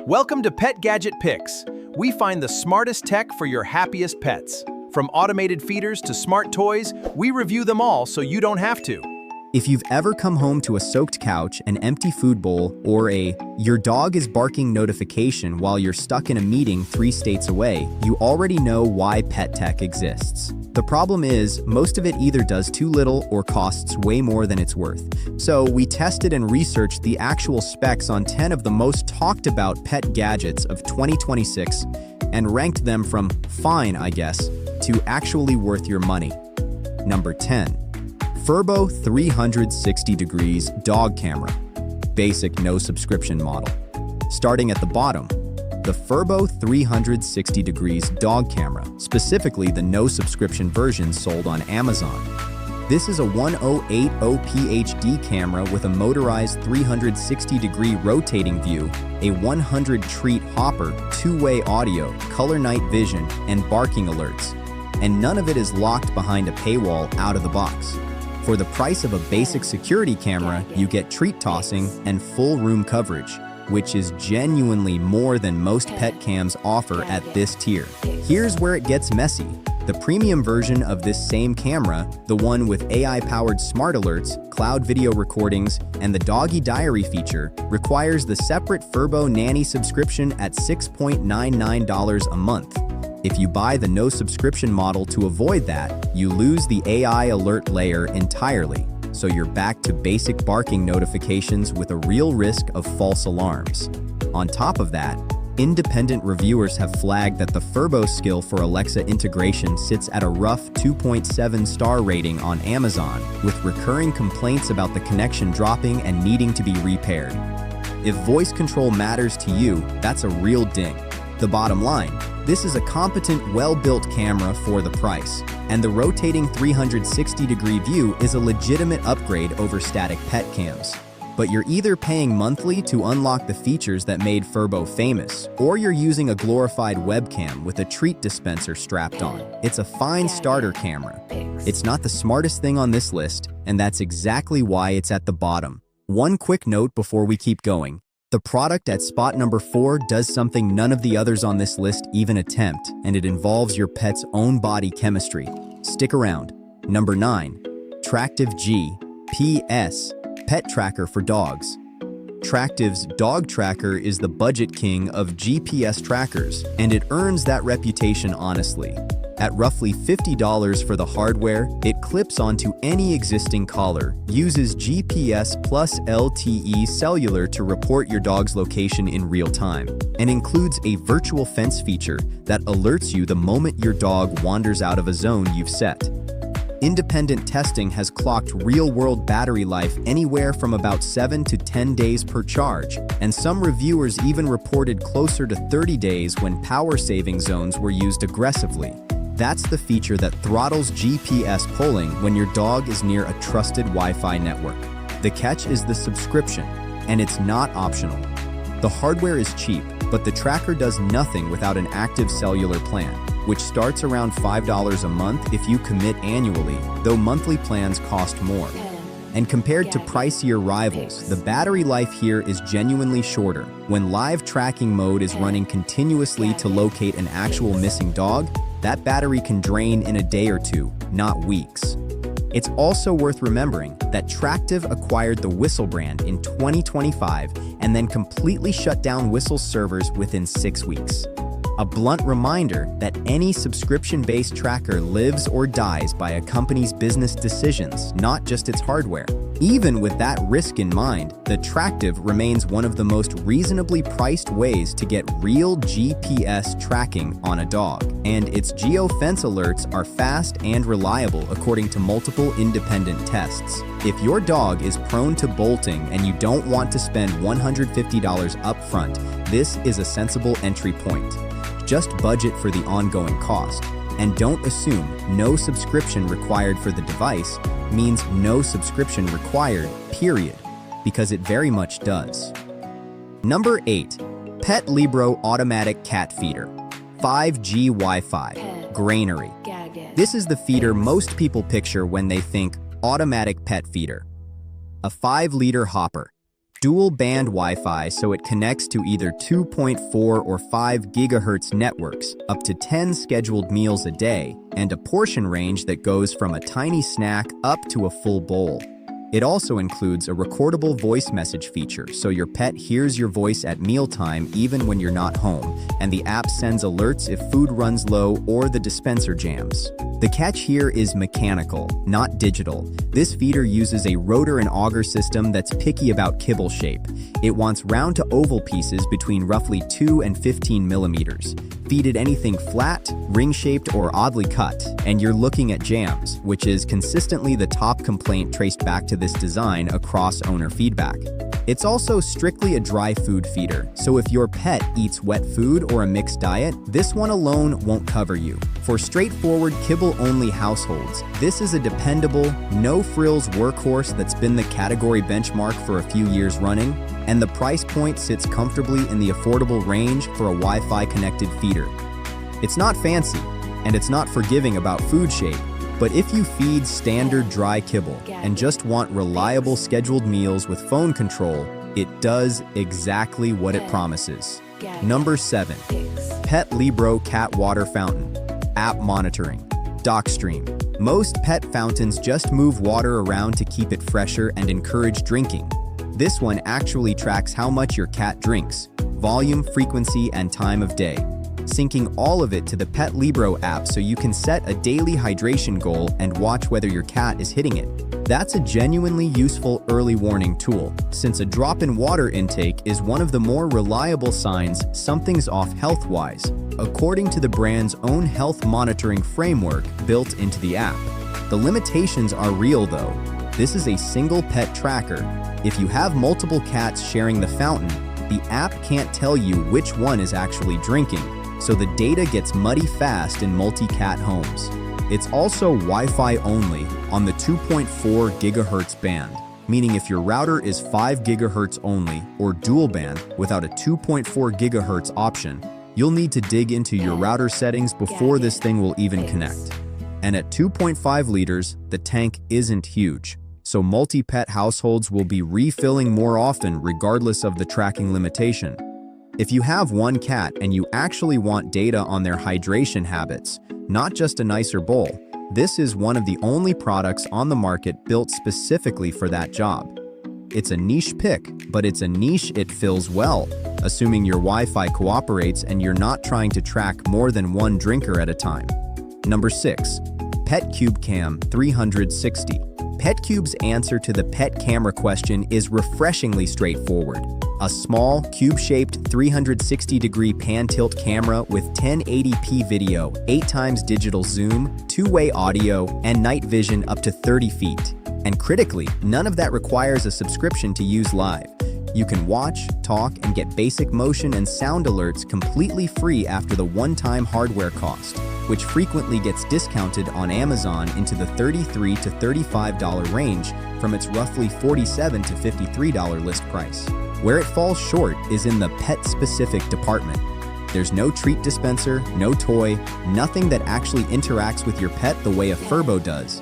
Welcome to Pet Gadget Picks. We find the smartest tech for your happiest pets. From automated feeders to smart toys, we review them all so you don't have to. If you've ever come home to a soaked couch, an empty food bowl, or a "your dog is barking" notification while you're stuck in a meeting 3 states away, you already know why pet tech exists. The problem is, most of it either does too little or costs way more than it's worth. So we tested and researched the actual specs on 10 of the most talked about pet gadgets of 2026 and ranked them from fine, I guess, to actually worth your money. Number 10. Furbo 360 degrees dog camera. Basic no subscription model. Starting at the bottom, the Furbo 360 degrees dog camera, specifically the no subscription version sold on Amazon. This is a 1080 PHD camera with a motorized 360 degree rotating view, a 100 treat hopper, 2-way audio, color night vision, and barking alerts. And none of it is locked behind a paywall out of the box. For the price of a basic security camera, you get treat tossing and full room coverage, which is genuinely more than most pet cams offer at this tier. Here's where it gets messy. The premium version of this same camera, the one with AI-powered smart alerts, cloud video recordings, and the doggy diary feature, requires the separate Furbo Nanny subscription at $6.99 a month. If you buy the no subscription model to avoid that, you lose the AI alert layer entirely, so you're back to basic barking notifications with a real risk of false alarms. On top of that, independent reviewers have flagged that the Furbo skill for Alexa integration sits at a rough 2.7 star rating on Amazon, with recurring complaints about the connection dropping and needing to be repaired. If voice control matters to you, that's a real ding. The bottom line, this is a competent, well-built camera for the price, and the rotating 360-degree view is a legitimate upgrade over static pet cams. But you're either paying monthly to unlock the features that made Furbo famous, or you're using a glorified webcam with a treat dispenser strapped on. It's a fine starter camera. It's not the smartest thing on this list, and that's exactly why it's at the bottom. One quick note before we keep going. The product at spot number 4 does something none of the others on this list even attempt, and it involves your pet's own body chemistry. Stick around. Number 9. Tractive GPS Pet Tracker for Dogs. Tractive's Dog Tracker is the budget king of GPS trackers, and it earns that reputation honestly. At roughly $50 for the hardware, it clips onto any existing collar, uses GPS plus LTE cellular to report your dog's location in real time, and includes a virtual fence feature that alerts you the moment your dog wanders out of a zone you've set. Independent testing has clocked real-world battery life anywhere from about 7 to 10 days per charge, and some reviewers even reported closer to 30 days when power-saving zones were used aggressively. That's the feature that throttles GPS polling when your dog is near a trusted Wi-Fi network. The catch is the subscription, and it's not optional. The hardware is cheap, but the tracker does nothing without an active cellular plan, which starts around $5 a month if you commit annually, though monthly plans cost more. And compared to pricier rivals, the battery life here is genuinely shorter. When live tracking mode is running continuously to locate an actual missing dog, that battery can drain in a day or two, not weeks. It's also worth remembering that Tractive acquired the Whistle brand in 2025 and then completely shut down Whistle's servers within 6 weeks. A blunt reminder that any subscription-based tracker lives or dies by a company's business decisions, not just its hardware. Even with that risk in mind, the Tractive remains one of the most reasonably priced ways to get real GPS tracking on a dog, and its geofence alerts are fast and reliable according to multiple independent tests. If your dog is prone to bolting and you don't want to spend $150 upfront, this is a sensible entry point. Just budget for the ongoing cost, and don't assume no subscription required for the device means no subscription required, period, because it very much does. Number 8. Pet Libro Automatic Cat Feeder. 5G Wi-Fi. Granary. This is the feeder most people picture when they think automatic pet feeder. A 5-liter hopper, Dual band Wi-Fi, so it connects to either 2.4 or 5 gigahertz networks, up to 10 scheduled meals a day, and a portion range that goes from a tiny snack up to a full bowl. It also includes a recordable voice message feature, so your pet hears your voice at mealtime even when you're not home, and the app sends alerts if food runs low or the dispenser jams. The catch here is mechanical, not digital. This feeder uses a rotor and auger system that's picky about kibble shape. It wants round to oval pieces between roughly 2 and 15 millimeters. Feed it anything flat, ring-shaped, or oddly cut, and you're looking at jams, which is consistently the top complaint traced back to this design across owner feedback. It's also strictly a dry food feeder, so if your pet eats wet food or a mixed diet, this one alone won't cover you. For straightforward kibble-only households, this is a dependable, no-frills workhorse that's been the category benchmark for a few years running, and the price point sits comfortably in the affordable range for a Wi-Fi connected feeder. It's not fancy, and it's not forgiving about food shape, but if you feed standard dry kibble and just want reliable scheduled meals with phone control, it does exactly what it promises. Number 7. Pet Libro Cat Water Fountain. App monitoring. DocStream. Most pet fountains just move water around to keep it fresher and encourage drinking. This one actually tracks how much your cat drinks, volume, frequency, and time of day, syncing all of it to the Pet Libro app so you can set a daily hydration goal and watch whether your cat is hitting it. That's a genuinely useful early warning tool, since a drop in water intake is one of the more reliable signs something's off health-wise, according to the brand's own health monitoring framework built into the app. The limitations are real though. This is a single pet tracker. If you have multiple cats sharing the fountain, the app can't tell you which one is actually drinking, so the data gets muddy fast in multi-cat homes. It's also Wi-Fi only on the 2.4 GHz band, meaning if your router is 5 GHz only or dual band without a 2.4 GHz option, you'll need to dig into your router settings before this thing will even connect. And at 2.5 liters, the tank isn't huge, so multi-pet households will be refilling more often regardless of the tracking limitation. If you have one cat and you actually want data on their hydration habits, not just a nicer bowl, this is one of the only products on the market built specifically for that job. It's a niche pick, but it's a niche it fills well, assuming your Wi-Fi cooperates and you're not trying to track more than one drinker at a time. Number 6. PetCube Cam 360. PetCube's answer to the pet camera question is refreshingly straightforward. A small, cube-shaped 360-degree pan-tilt camera with 1080p video, 8x digital zoom, two-way audio, and night vision up to 30 feet. And critically, none of that requires a subscription to use live. You can watch, talk, and get basic motion and sound alerts completely free after the one-time hardware cost, which frequently gets discounted on Amazon into the $33 to $35 range from its roughly $47 to $53 list price. Where it falls short is in the pet-specific department. There's no treat dispenser, no toy, nothing that actually interacts with your pet the way a Furbo does.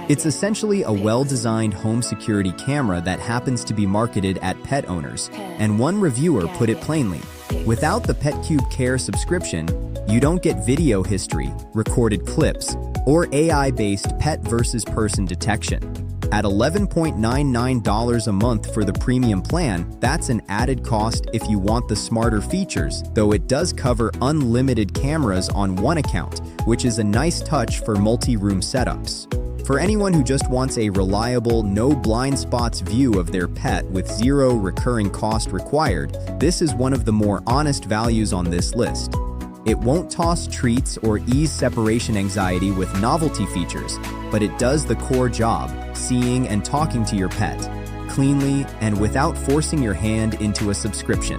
It's essentially a well-designed home security camera that happens to be marketed at pet owners, and one reviewer put it plainly: without the PetCube Care subscription, you don't get video history, recorded clips, or AI-based pet versus person detection. At $11.99 a month for the premium plan, that's an added cost if you want the smarter features, though it does cover unlimited cameras on one account, which is a nice touch for multi-room setups. For anyone who just wants a reliable, no blind spots view of their pet with zero recurring cost required, this is one of the more honest values on this list. It won't toss treats or ease separation anxiety with novelty features, but it does the core job, seeing and talking to your pet, cleanly and without forcing your hand into a subscription.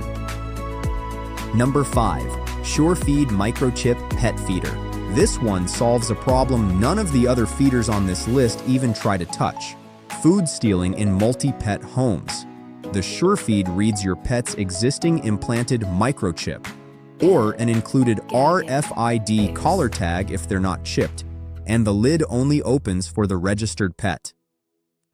Number 5. SureFeed Microchip Pet Feeder. This one solves a problem none of the other feeders on this list even try to touch: food stealing in multi-pet homes. The SureFeed reads your pet's existing implanted microchip, or an included RFID collar tag if they're not chipped, and the lid only opens for the registered pet.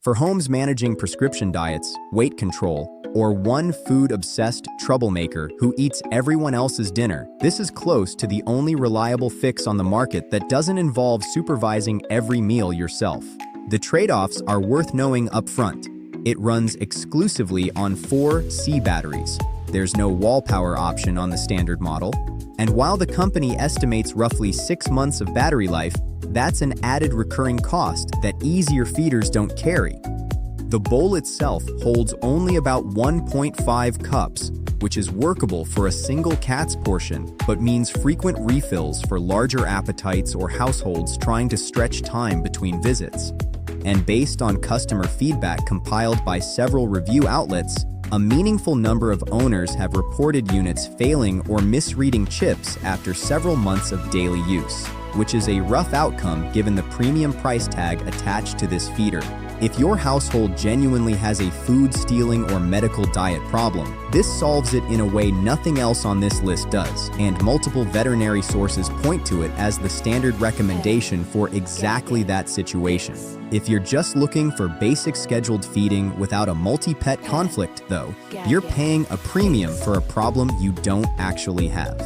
For homes managing prescription diets, weight control, or one food-obsessed troublemaker who eats everyone else's dinner, this is close to the only reliable fix on the market that doesn't involve supervising every meal yourself. The trade-offs are worth knowing upfront. It runs exclusively on 4C batteries. There's no wall power option on the standard model. And while the company estimates roughly 6 months of battery life, that's an added recurring cost that easier feeders don't carry. The bowl itself holds only about 1.5 cups, which is workable for a single cat's portion, but means frequent refills for larger appetites or households trying to stretch time between visits. And based on customer feedback compiled by several review outlets, a meaningful number of owners have reported units failing or misreading chips after several months of daily use, which is a rough outcome given the premium price tag attached to this feeder. If your household genuinely has a food stealing or medical diet problem, this solves it in a way nothing else on this list does, and multiple veterinary sources point to it as the standard recommendation for exactly that situation. If you're just looking for basic scheduled feeding without a multi-pet conflict, though, you're paying a premium for a problem you don't actually have.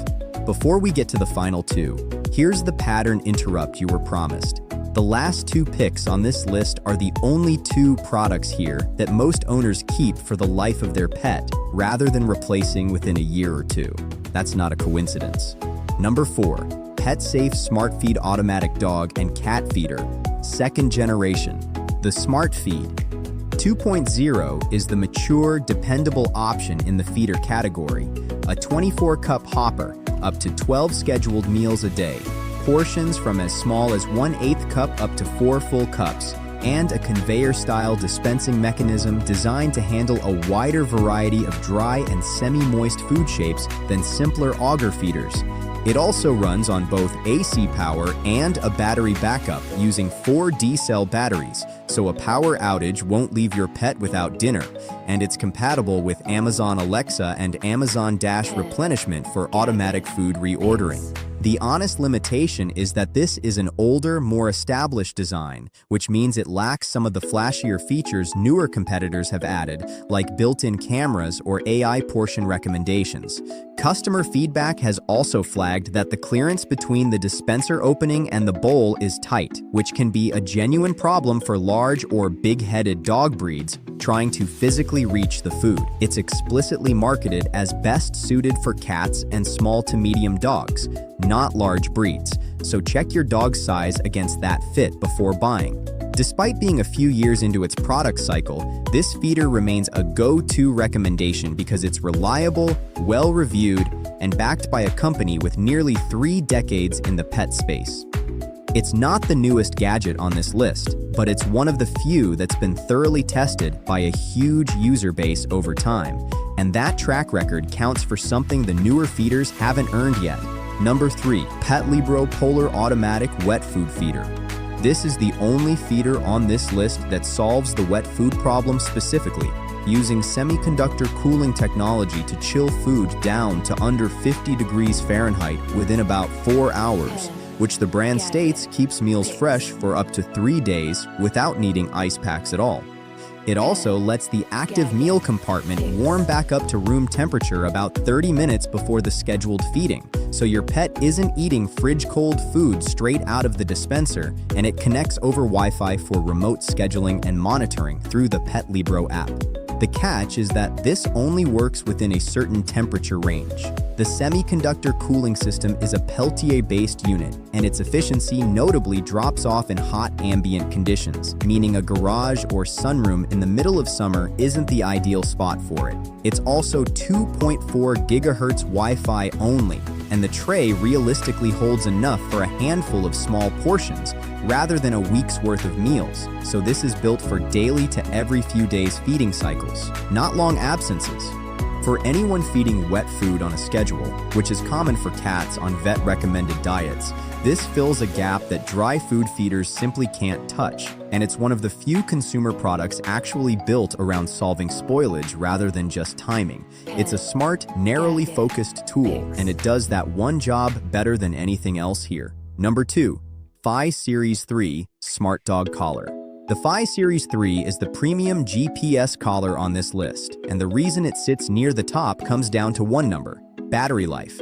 Before we get to the final two, here's the pattern interrupt you were promised. The last two picks on this list are the only two products here that most owners keep for the life of their pet, rather than replacing within a year or two. That's not a coincidence. Number 4, PetSafe Smart Feed Automatic Dog and Cat Feeder, 2nd generation. The Smart Feed 2.0 is the mature, dependable option in the feeder category, a 24-cup hopper, up to 12 scheduled meals a day, portions from as small as 1/8 cup up to 4 full cups, and a conveyor-style dispensing mechanism designed to handle a wider variety of dry and semi-moist food shapes than simpler auger feeders. It also runs on both AC power and a battery backup using 4 D-cell batteries, so a power outage won't leave your pet without dinner, and it's compatible with Amazon Alexa and Amazon Dash replenishment for automatic food reordering. The honest limitation is that this is an older, more established design, which means it lacks some of the flashier features newer competitors have added, like built-in cameras or AI portion recommendations. Customer feedback has also flagged that the clearance between the dispenser opening and the bowl is tight, which can be a genuine problem for large or big-headed dog breeds trying to physically reach the food. It's explicitly marketed as best suited for cats and small to medium dogs, not large breeds, so check your dog's size against that fit before buying. Despite being a few years into its product cycle, this feeder remains a go-to recommendation because it's reliable, well-reviewed, and backed by a company with nearly 3 decades in the pet space. It's not the newest gadget on this list, but it's one of the few that's been thoroughly tested by a huge user base over time, and that track record counts for something the newer feeders haven't earned yet. Number 3, PetLibro Polar Automatic Wet Food Feeder. This is the only feeder on this list that solves the wet food problem specifically, using semiconductor cooling technology to chill food down to under 50 degrees Fahrenheit within about 4 hours, which the brand states keeps meals fresh for up to 3 days without needing ice packs at all. It also lets the active meal compartment warm back up to room temperature about 30 minutes before the scheduled feeding, so your pet isn't eating fridge-cold food straight out of the dispenser, and it connects over Wi-Fi for remote scheduling and monitoring through the PetLibro app. The catch is that this only works within a certain temperature range. The semiconductor cooling system is a Peltier-based unit, and its efficiency notably drops off in hot ambient conditions, meaning a garage or sunroom in the middle of summer isn't the ideal spot for it. It's also 2.4 GHz Wi-Fi only, and the tray realistically holds enough for a handful of small portions, rather than a week's worth of meals, so this is built for daily to every few days feeding cycles, not long absences. For anyone feeding wet food on a schedule, which is common for cats on vet-recommended diets, this fills a gap that dry food feeders simply can't touch, and it's one of the few consumer products actually built around solving spoilage rather than just timing. It's a smart, narrowly focused tool, and it does that one job better than anything else here. Number 2. Fi Series 3 Smart Dog Collar. The The Fi Series 3 is the premium GPS collar on this list, and the reason it sits near the top comes down to one number: battery life.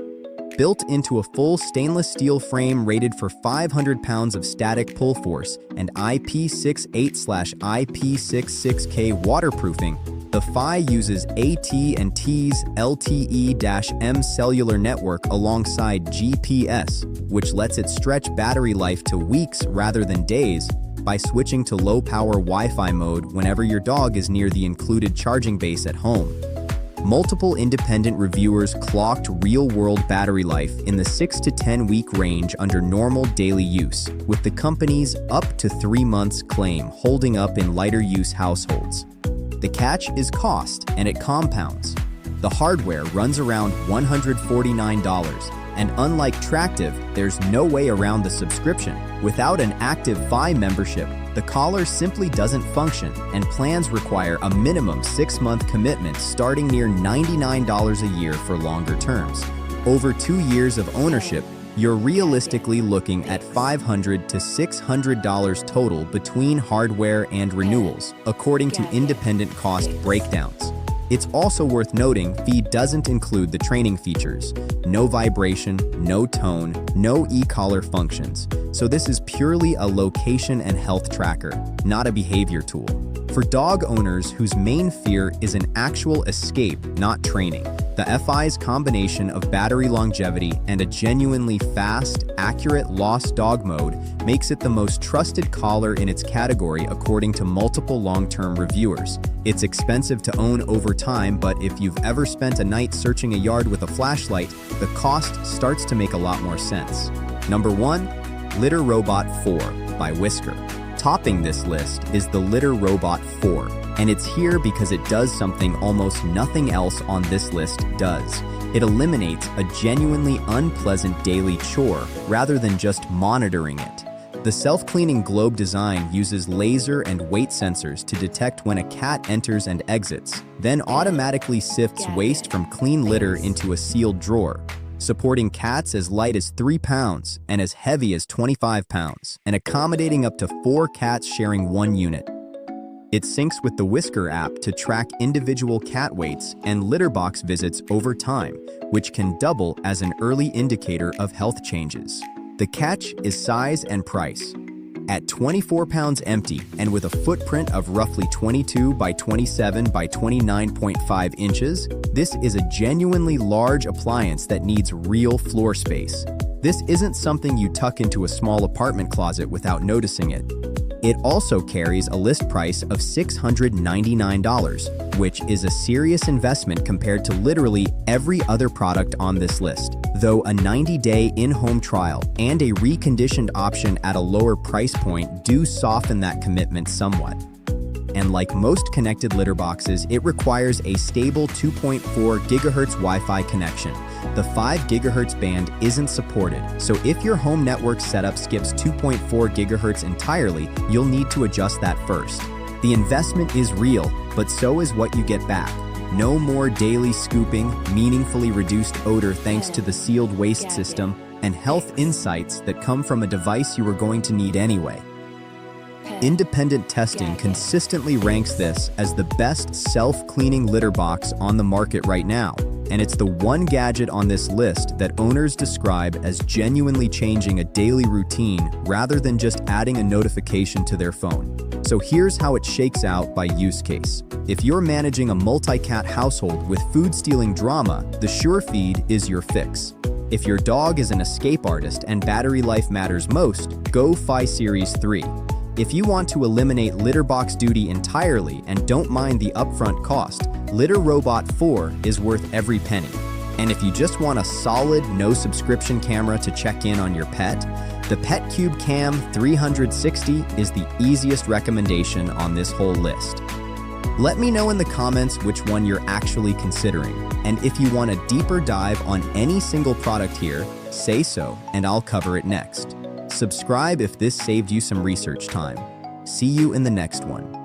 Built into a full stainless steel frame rated for 500 pounds of static pull force and IP68/IP66K waterproofing, the Fi uses AT&T's LTE-M cellular network alongside GPS, which lets it stretch battery life to weeks rather than days by switching to low-power Wi-Fi mode whenever your dog is near the included charging base at home. Multiple independent reviewers clocked real-world battery life in the 6 to 10 week range under normal daily use, with the company's up to 3 months claim holding up in lighter use households. The catch is cost, and it compounds. The hardware runs around $149, and unlike Tractive, there's no way around the subscription. Without an active Fi membership, the collar simply doesn't function, and plans require a minimum 6-month commitment starting near $99 a year for longer terms. Over 2 years of ownership, you're realistically looking at $500 to $600 total between hardware and renewals, according to independent cost breakdowns. It's also worth noting Fi doesn't include the training features: no vibration, no tone, no e-collar functions. So this is purely a location and health tracker, not a behavior tool. For dog owners whose main fear is an actual escape, not training, the Fi's combination of battery longevity and a genuinely fast, accurate lost dog mode makes it the most trusted collar in its category according to multiple long-term reviewers. It's expensive to own over time, but if you've ever spent a night searching a yard with a flashlight, the cost starts to make a lot more sense. Number 1. Litter Robot 4 by Whisker. Topping this list is the Litter Robot 4, and it's here because it does something almost nothing else on this list does. It eliminates a genuinely unpleasant daily chore rather than just monitoring it. The self-cleaning globe design uses laser and weight sensors to detect when a cat enters and exits, then automatically sifts waste from clean litter into a sealed drawer, supporting cats as light as 3 pounds and as heavy as 25 pounds, and accommodating up to 4 cats sharing 1 unit. It syncs with the Whisker app to track individual cat weights and litter box visits over time, which can double as an early indicator of health changes. The catch is size and price. At 24 pounds empty and with a footprint of roughly 22 by 27 by 29.5 inches, this is a genuinely large appliance that needs real floor space. This isn't something you tuck into a small apartment closet without noticing it. It also carries a list price of $699, which is a serious investment compared to literally every other product on this list, though a 90-day in-home trial and a reconditioned option at a lower price point do soften that commitment somewhat. And like most connected litter boxes, it requires a stable 2.4 GHz Wi-Fi connection. The 5 GHz band isn't supported, so if your home network setup skips 2.4 GHz entirely, you'll need to adjust that first. The investment is real, but so is what you get back. No more daily scooping, meaningfully reduced odor thanks to the sealed waste system, and health insights that come from a device you were going to need anyway. Independent testing consistently ranks this as the best self-cleaning litter box on the market right now, and it's the one gadget on this list that owners describe as genuinely changing a daily routine rather than just adding a notification to their phone. So here's how it shakes out by use case. If you're managing a multi-cat household with food-stealing drama, the SureFeed is your fix. If your dog is an escape artist and battery life matters most, go Fi Series 3. If you want to eliminate litter box duty entirely and don't mind the upfront cost, Litter Robot 4 is worth every penny. And if you just want a solid, no-subscription camera to check in on your pet, the PetCube Cam 360 is the easiest recommendation on this whole list. Let me know in the comments which one you're actually considering, and if you want a deeper dive on any single product here, say so, and I'll cover it next. Subscribe if this saved you some research time. See you in the next one.